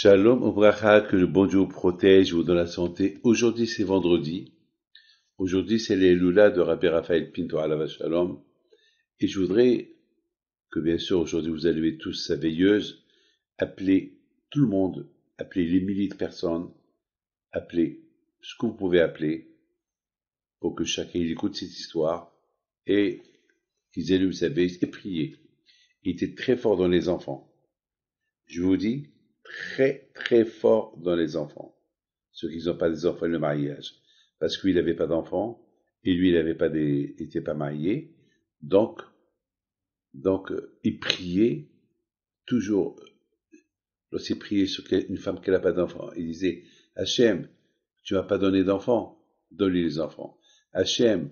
Shalom Obracha, que le bon Dieu vous protège, vous donne la santé. Aujourd'hui, c'est vendredi. Aujourd'hui, c'est les Lula de Rabbi Raphaël Pinto Alava Shalom. Et je voudrais que, bien sûr, aujourd'hui, vous allumez tous sa veilleuse, appelez tout le monde, appelez les milliers de personnes, appelez ce que vous pouvez appeler pour que chacun écoute cette histoire et qu'ils allument sa veilleuse et priez. Il était très fort dans les enfants. Je vous dis, très très fort dans les enfants. Ceux qui n'ont pas des enfants, le mariage. Parce qu'il n'avait pas d'enfants, et lui, il n'était pas marié. Donc, il priait toujours, lorsqu'il priait sur une femme qui n'a pas d'enfants, il disait, Hachem, tu m'as pas donné d'enfants, donne-lui les enfants. Hachem,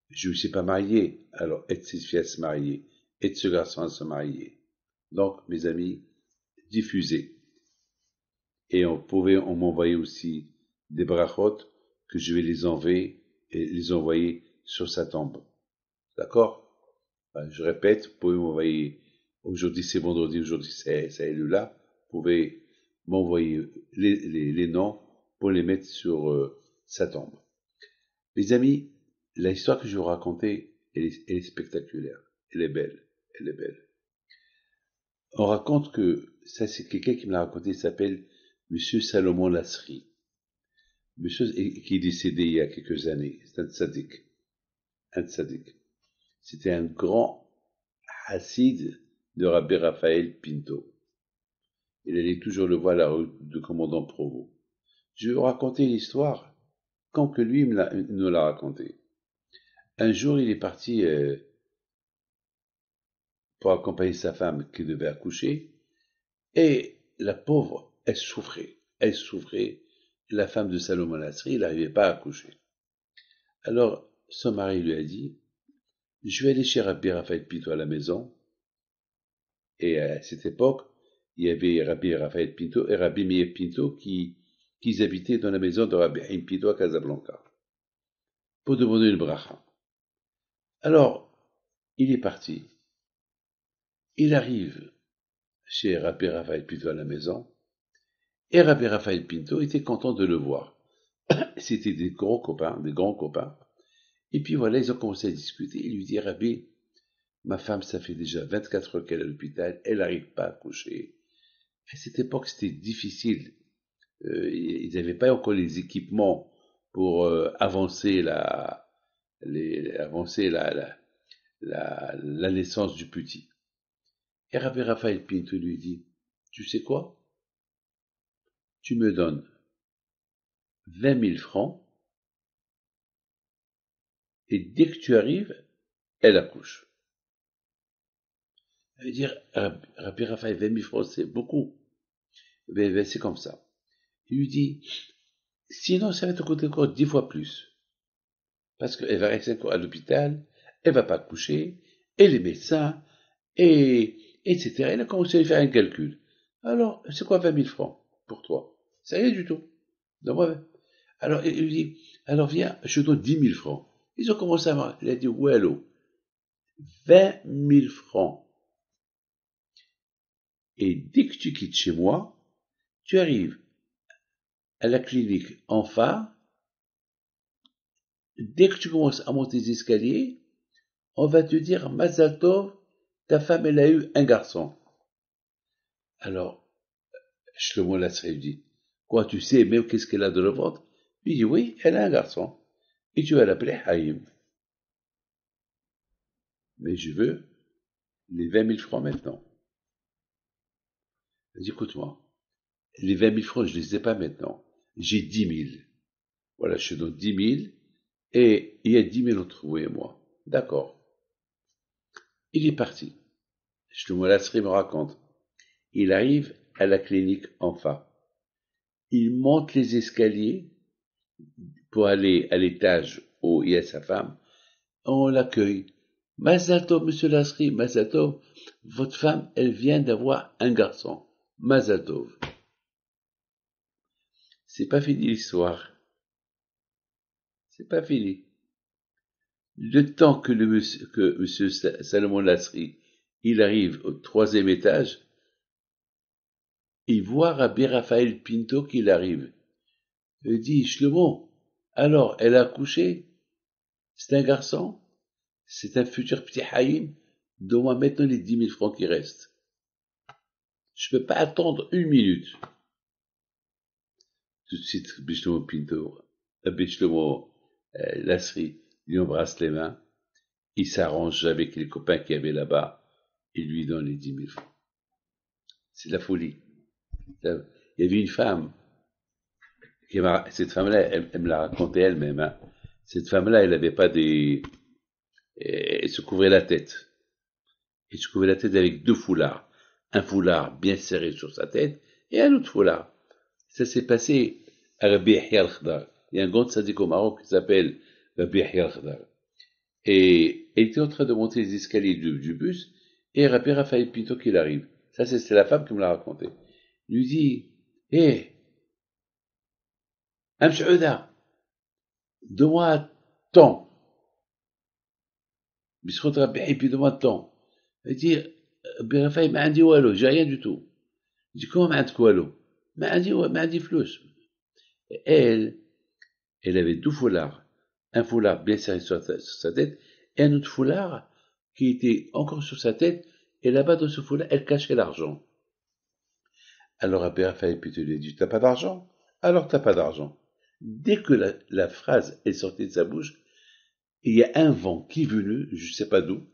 je ne suis pas marié, alors aide cette fille à se marier, aide ce garçon à se marier. Donc, mes amis, diffusez. Et on m'envoyait aussi des brachot que je vais les enlever et les envoyer sur sa tombe. D'accord? Je répète, vous pouvez m'envoyer, aujourd'hui c'est vendredi, aujourd'hui c'est là, vous pouvez m'envoyer les noms pour les mettre sur sa tombe. Les amis, l'histoire que je vais vous raconter, elle est spectaculaire, elle est belle, elle est belle. On raconte que, ça c'est quelqu'un qui me l'a raconté, il s'appelle Monsieur Salomon Lasri. Monsieur qui est décédé il y a quelques années, c'est un tzaddik. Un tzaddik. C'était un grand hassid de Rabbi Raphaël Pinto. Il allait toujours le voir à la rue de Commandant Provost. Je vais vous raconter l'histoire comme que lui nous l'a raconté. Un jour, il est parti pour accompagner sa femme qui devait accoucher, et la pauvre, elle souffrait. Elle souffrait. La femme de Salomon Lasri, il n'arrivait pas à accoucher. Alors, son mari lui a dit, je vais aller chez Rabbi Raphaël Pinto à la maison. Et à cette époque, il y avait Rabbi Raphaël Pinto et Rabbi Meir Pinto qui habitaient dans la maison de Rabbi Haïm Pinto à Casablanca pour demander une bracha. Alors, il est parti. Il arrive chez Rabbi Raphaël Pinto à la maison et Rabbi Raphaël Pinto était content de le voir. C'était des grands copains, des grands copains. Et puis voilà, ils ont commencé à discuter. Il lui dit, Rabbi, ma femme, ça fait déjà 24 heures qu'elle est à l'hôpital, elle n'arrive pas à coucher. À cette époque, c'était difficile. Ils n'avaient pas encore les équipements pour avancer la naissance du petit. Et Rabbi Raphaël Pinto lui dit, tu sais quoi? Tu me donnes 20 000 francs et dès que tu arrives, elle accouche. Ça veut dire, Rabbi Raphaël, 20 000 francs, c'est beaucoup. Ben, c'est comme ça. Il lui dit, sinon ça va te coûter encore 10 fois plus. Parce qu'elle va rester encore à l'hôpital, elle va pas coucher, et les médecins, etc. Elle a commencé à faire un calcul. Alors, c'est quoi 20 000 francs pour toi? C'est rien du tout. Donc, alors, il lui dit, alors viens, je te donne 10 000 francs. Ils ont commencé à voir. Il a dit, ouais, allô, 20 000 francs. Et dès que tu quittes chez moi, tu arrives à la clinique en phare. Dès que tu commences à monter les escaliers, on va te dire, Mazal Tov, ta femme, elle a eu un garçon. Alors, Shlomo Lasri dit, quoi, tu sais même qu'est-ce qu'elle a dans le ventre? Il dit, oui, elle a un garçon. Et tu vas l'appeler Haïm. Mais je veux les 20 000 francs maintenant. Il dit, écoute-moi, les 20 000 francs, je ne les ai pas maintenant. J'ai 10 000. Voilà, je te donne 10 000 et il y a 10 000 entre vous et moi. D'accord. Il est parti. Shlomo Lasri me raconte. Il arrive à la clinique enfin. Il monte les escaliers pour aller à l'étage où il y a sa femme. On l'accueille. Mazal Tov, monsieur Lasri, Mazal Tov, votre femme, elle vient d'avoir un garçon. Mazal Tov. C'est pas fini l'histoire. C'est pas fini. Le temps que monsieur Salomon Lasri, il arrive au troisième étage, il voit Rabbi Raphaël Pinto qui arrive. Il dit, Shlomo, alors, elle a accouché? C'est un garçon? C'est un futur petit Haïm? Donne-moi maintenant les 10 000 francs qui restent. Je peux pas attendre une minute. Tout de suite, Shlomo Pinto, Shlomo Lasri lui embrasse les mains. Il s'arrange avec les copains qu'il y avait là-bas. Il lui donne les 10 000 francs. C'est de la folie. Il y avait une femme. Cette femme-là, elle me l'a raconté elle-même. Hein. Cette femme-là, elle n'avait pas des... Elle se couvrait la tête. Elle se couvrait la tête avec 2 foulards. Un foulard bien serré sur sa tête et un autre foulard. Ça s'est passé à Rabbi Yahya al-Khdar. Il y a un grand sadique au Maroc qui s'appelle Rabbi Yahya al-Khdar. Et elle était en train de monter les escaliers du bus et Rabbi Raphaël Pinto qui arrive. Ça, c'est la femme qui me l'a raconté. Il lui dit, hé, Amshouda, donne-moi tant. Biscotte Rabbi, et puis donne-moi tant. Il dit, Rabbi Raphaël m'a dit wallo, j'ai rien du tout. Il dit, comment m'a dit wallo? M'a dit flous. Elle avait 2 foulards. Un foulard bien serré sur sa tête et un autre foulard qui était encore sur sa tête. Et là-bas, dans ce foulard, elle cachait l'argent. Alors, Rabbi Raphaël Pinto lui a dit, t'as pas d'argent? Alors, t'as pas d'argent. Dès que la phrase est sortie de sa bouche, il y a un vent qui est venu, je sais pas d'où,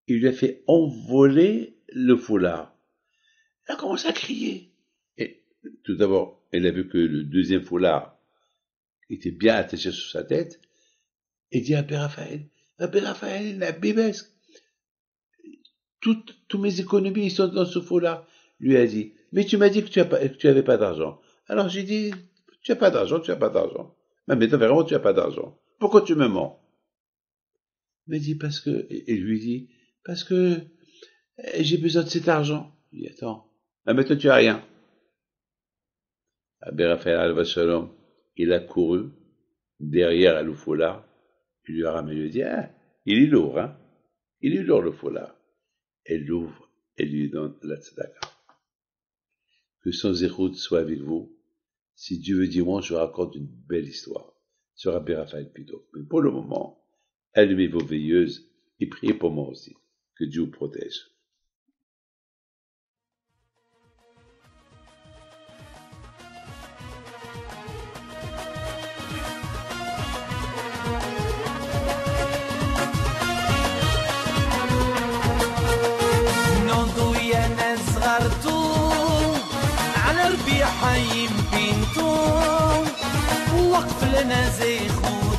il lui a fait envoler le foulard. Elle a commencé à crier. Et tout d'abord, elle a vu que le deuxième foulard était bien attaché sur sa tête, et dit à Rabbi Raphaël, la bibesque, toutes mes économies sont dans ce foulard. Lui a dit, mais tu m'as dit que tu avais pas d'argent. Alors j'ai dit, tu as pas d'argent. Mais maintenant, vraiment, tu as pas d'argent. Pourquoi tu me mens? Il m'a dit, parce que, et lui dit, parce que j'ai besoin de cet argent. Il dit, attends, maintenant tu as rien. Rabbi Raphaël al-Shalom, il a couru derrière le foulard. Il lui a ramené, il lui a dit, ah, il est lourd, hein. Il est lourd, le foulard. Elle l'ouvre et lui donne la tzedaka. Que son zérout soit avec vous. Si Dieu veut dimanche, je vous raconte une belle histoire sur Rabbi Raphaël Pinto. Mais pour le moment, allumez vos veilleuses et priez pour moi aussi. Que Dieu vous protège. حي بنتو وقف لنا زي خو